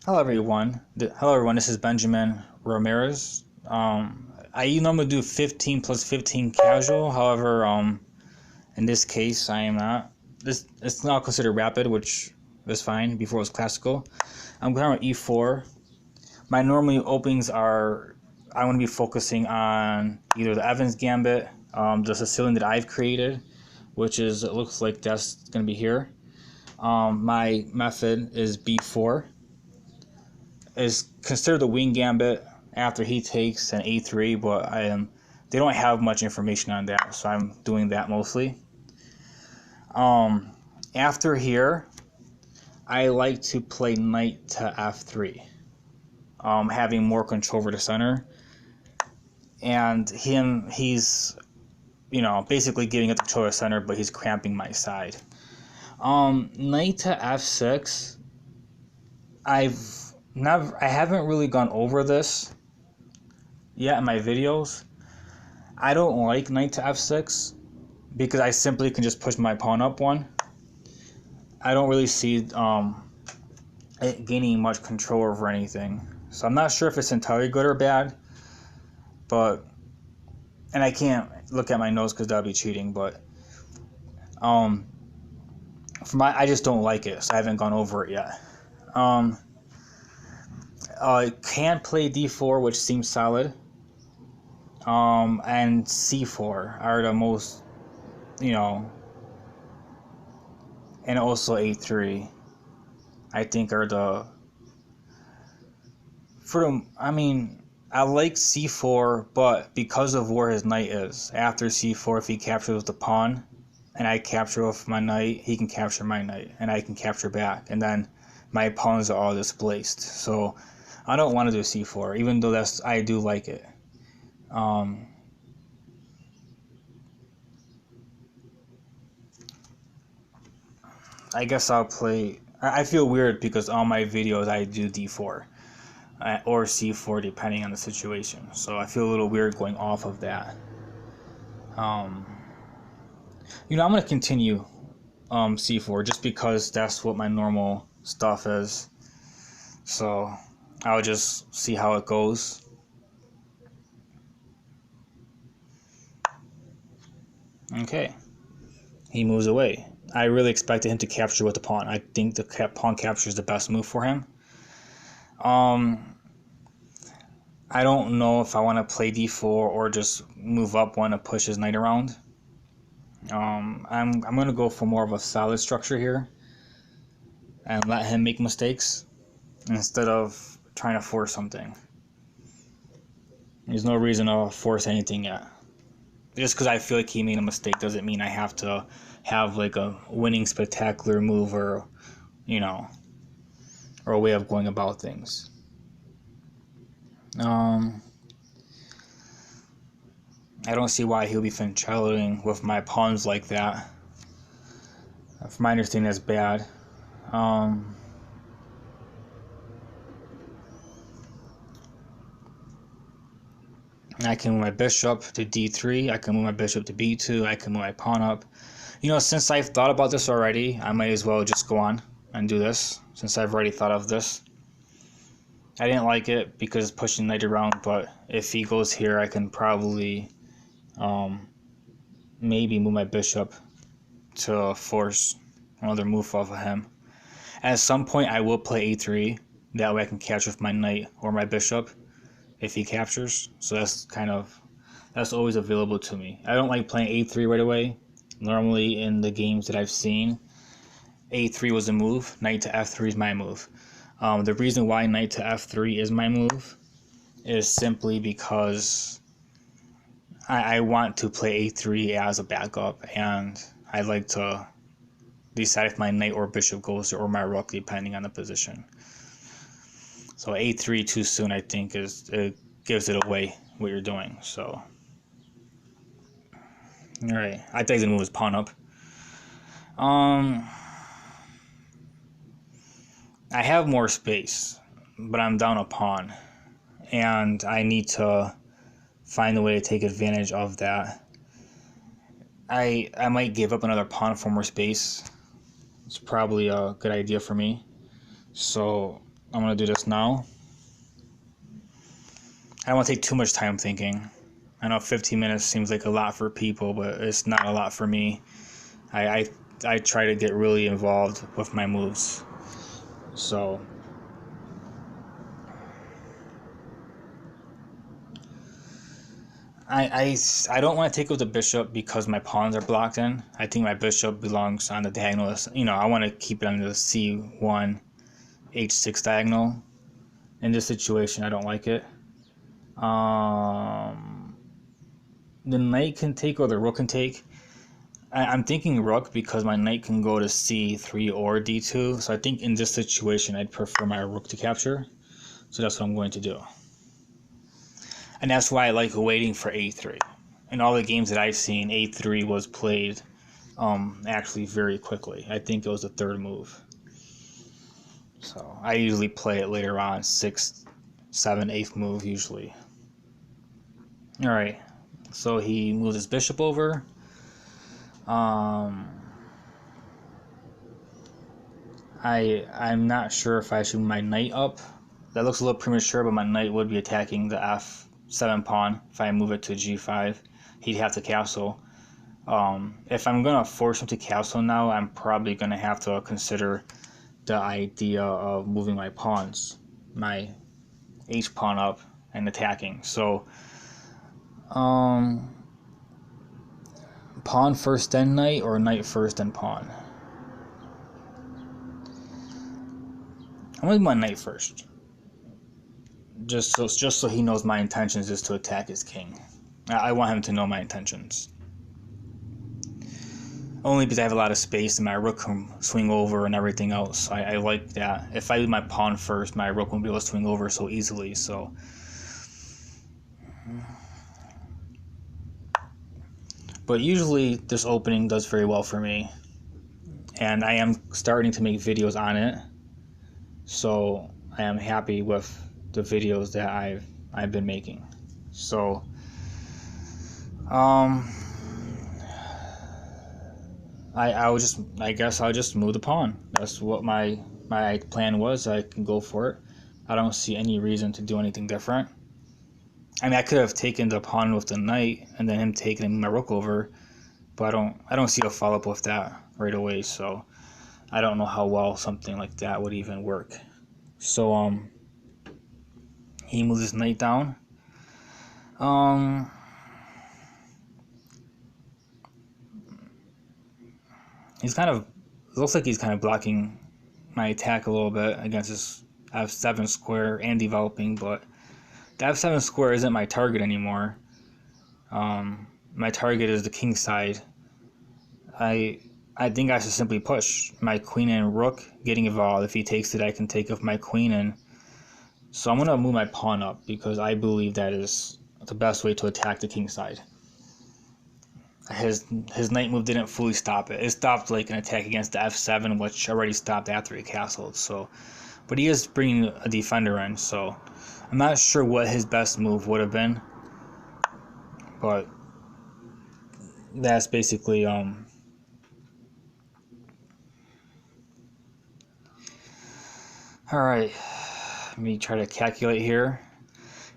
Hello everyone. This is Benjamin Ramirez. I normally do 15 plus 15 casual. However, in this case, I am not. This it's not considered rapid, which is fine. Before it was classical. I'm going with E4. My normal openings are I'm going to be focusing on either the Evans Gambit, the Sicilian that I've created, which is it looks like that's going to be here. My method is B4. Is considered the wing gambit after he takes an A3, but they don't have much information on that, so I'm doing that mostly. After here, I like to play knight to F3, having more control over the center, and he's basically giving it the control of the center, but he's cramping my side. Knight to F6, I haven't really gone over this yet in my videos. I don't like knight to f6 because I simply can just push my pawn up one. I don't really see it gaining much control over anything. So I'm not sure if it's entirely good or bad. And I can't look at my notes because that would be cheating. But I just don't like it, so I haven't gone over it yet. Can play d4, which seems solid. And c4 are the most, and also a3, I think are I like c4, but because of where his knight is, after c4, if he captures with the pawn, and I capture with my knight, he can capture my knight, and I can capture back, and then my pawns are all displaced. So I don't want to do c4, even though I do like it. I guess I'll play. I feel weird because on my videos I do d4 or c4 depending on the situation. So I feel a little weird going off of that. I'm gonna continue c4 just because that's what my normal stuff is. So I'll just see how it goes. Okay, he moves away. I really expected him to capture with the pawn. I think the pawn capture is the best move for him. I don't know if I want to play d4 or just move up one to push his knight around. I'm going to go for more of a solid structure here and let him make mistakes instead of trying to force something. There's no reason to force anything yet. Just because I feel like he made a mistake doesn't mean I have to have like a winning spectacular move or a way of going about things. I don't see why he'll be fincelling with my pawns like that. From my understanding, that's bad. I can move my bishop to d3, I can move my bishop to b2, I can move my pawn up. Since I've thought about this already, I might as well just go on and do this, since I've already thought of this. I didn't like it because it's pushing knight around, but if he goes here, I can probably maybe move my bishop to force another move off of him. At some point, I will play a3, that way I can catch with my knight or my bishop if he captures. So that's always available to me. I don't like playing a3 right away. Normally in the games that I've seen, a3 was a move, knight to f3 is my move. The reason why knight to f3 is my move is simply because I want to play a3 as a backup, and I like to decide if my knight or bishop goes or my rook, depending on the position. So a3 too soon, I think, it gives it away what you're doing. So, all right, I think he's gonna move his pawn up. I have more space, but I'm down a pawn, and I need to find a way to take advantage of that. I might give up another pawn for more space. It's probably a good idea for me. So I'm going to do this now. I don't want to take too much time thinking. I know 15 minutes seems like a lot for people, but it's not a lot for me. I try to get really involved with my moves. So I don't want to take with the bishop because my pawns are blocked in. I think my bishop belongs on the diagonal. I want to keep it on the C1, H6 diagonal. In this situation, I don't like it. The knight can take or the rook can take. I'm thinking rook because my knight can go to C3 or D2. So I think in this situation, I'd prefer my rook to capture. So that's what I'm going to do. And that's why I like waiting for A3. In all the games that I've seen, A3 was played actually very quickly. I think it was the third move. So I usually play it later on, 6th, 7th, 8th move usually. Alright, so he moves his bishop over. I'm not sure if I should move my knight up. That looks a little premature, but my knight would be attacking the F7 pawn. If I move it to G5, he'd have to castle. If I'm going to force him to castle now, I'm probably going to have to consider the idea of moving my pawns, my H pawn up and attacking. So, pawn first then knight, or knight first then pawn? I'm going to do my knight first. Just so he knows my intentions is to attack his king. I want him to know my intentions. Only because I have a lot of space and my rook can swing over and everything else. I like that. If I do my pawn first, my rook won't be able to swing over so easily. So, but usually this opening does very well for me, and I am starting to make videos on it. So I am happy with the videos that I've been making. So, I guess I'll just move the pawn. That's what my plan was. I can go for it. I don't see any reason to do anything different. I mean, I could have taken the pawn with the knight and then him taking my rook over, but I don't see a follow up with that right away. So I don't know how well something like that would even work. So he moves his knight down. It looks like he's kind of blocking my attack a little bit against his F7 square and developing, but the F7 square isn't my target anymore. My target is the king side. I think I should simply push my queen and rook getting involved. If he takes it, I can take off my queen, and so I'm going to move my pawn up because I believe that is the best way to attack the king side. His knight move didn't fully stop it. It stopped like an attack against the F7, which already stopped after he castled. So, but he is bringing a defender in, so I'm not sure what his best move would have been. But that's basically all right. Let me try to calculate here.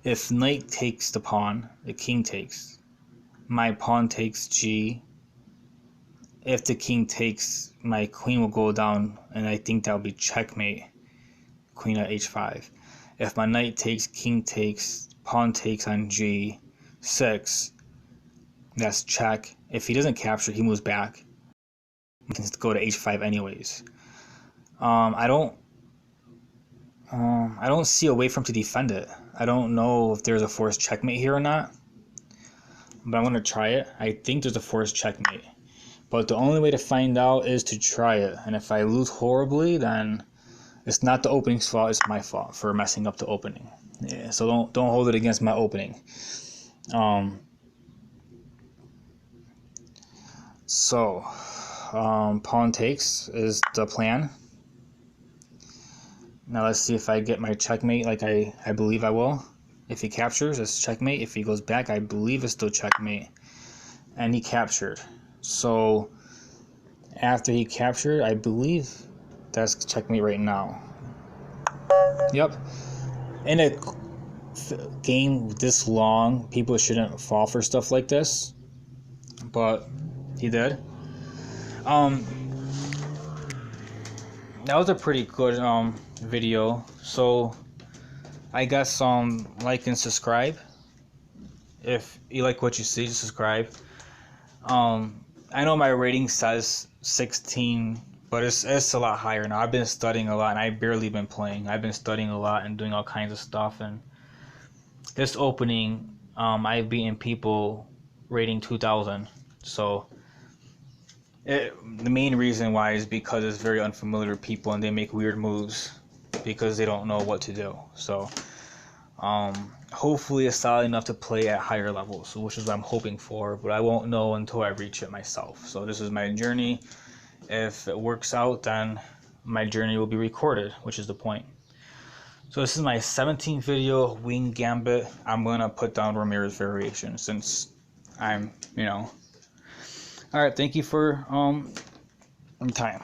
If knight takes the pawn, the king takes. My pawn takes G. If the king takes, my queen will go down, and I think that will be checkmate. Queen at H5. If my knight takes, king takes, pawn takes on G6, that's check. If he doesn't capture, he moves back. He can go to H5 anyways. I don't see a way for him to defend it. I don't know if there's a forced checkmate here or not, but I'm going to try it. I think there's a forced checkmate, but the only way to find out is to try it. And if I lose horribly, then it's not the opening's fault, it's my fault for messing up the opening. Yeah, so don't hold it against my opening. Pawn takes is the plan. Now let's see if I get my checkmate like I believe I will. If he captures, it's checkmate. If he goes back, I believe it's still checkmate. And he captured. So after he captured, I believe that's checkmate right now. Yep. In a game this long, people shouldn't fall for stuff like this, but he did. That was a pretty good video. So I guess like and subscribe. If you like what you see, subscribe. I know my rating says 16, but it's a lot higher now. I've been studying a lot, and I've barely been playing. I've been studying a lot and doing all kinds of stuff. And this opening, I've beaten people rating 2,000. So the main reason why is because it's very unfamiliar to people, and they make weird moves because they don't know what to do. So hopefully it's solid enough to play at higher levels, which is what I'm hoping for, but I won't know until I reach it myself. So this is my journey. If it works out, then my journey will be recorded, which is the point. So this is my 17th video, Wing Gambit. I'm going to put down Ramirez variation since I'm, Alright, thank you for your time.